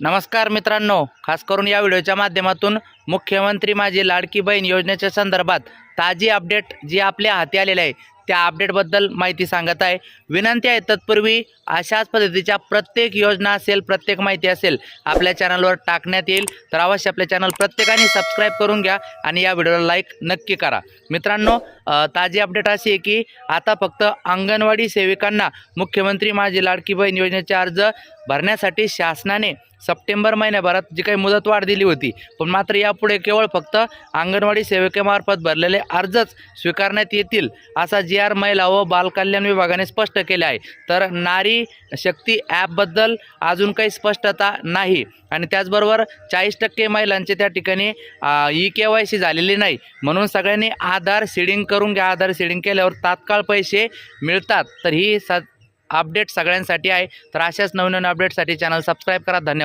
नमस्कार मित्रांनो, खास करून या व्हिडिओच्या माध्यमातून मुख्यमंत्री माझी लाडकी बहीण योजनेच्या संदर्भात ताजी अपडेट जी आपल्या हाती आलेली आहे त्या अपडेटबद्दल माहिती सांगत आहे। विनंती आहे तत्पूर्वी अशाच पद्धतीच्या प्रत्येक योजना असेल, प्रत्येक माहिती असेल आपल्या चॅनलवर टाकण्यात येईल, तर अवश्य आपल्या चॅनल प्रत्येकाने सबस्क्राईब करून घ्या आणि या व्हिडिओला लाईक नक्की करा। मित्रांनो, ताजी अपडेट अशी आहे की आता फक्त अंगणवाडी सेविकांना मुख्यमंत्री माझी लाडकी बहीण योजनेचे अर्ज भरण्यासाठी शासनाने सप्टेंबर महिन्याभरात जी काही मुदतवाढ दिली होती, पण मात्र यापुढे केवळ फक्त अंगणवाडी सेविकेमार्फत भरलेले अर्जच स्वीकारण्यात येतील असा जी.आर. महिला व बालकल्याण विभागाने स्पष्ट केले आहे। तर नारी शक्ती ॲपबद्दल अजून काही स्पष्टता नाही आणि त्याचबरोबर 40% महिलांचे त्या ठिकाणी ई-KYC झालेली नाही, म्हणून सगळ्यांनी आधार सीडिंग करून घ्या। आधार सीडिंग केल्यावर तात्काळ पैसे मिळतात। तर ही अपडेट सगळ्यांसाठी आहे। तर अशाच नवीन अपडेटसाठी चॅनल सबस्क्राईब करा। धन्यवाद।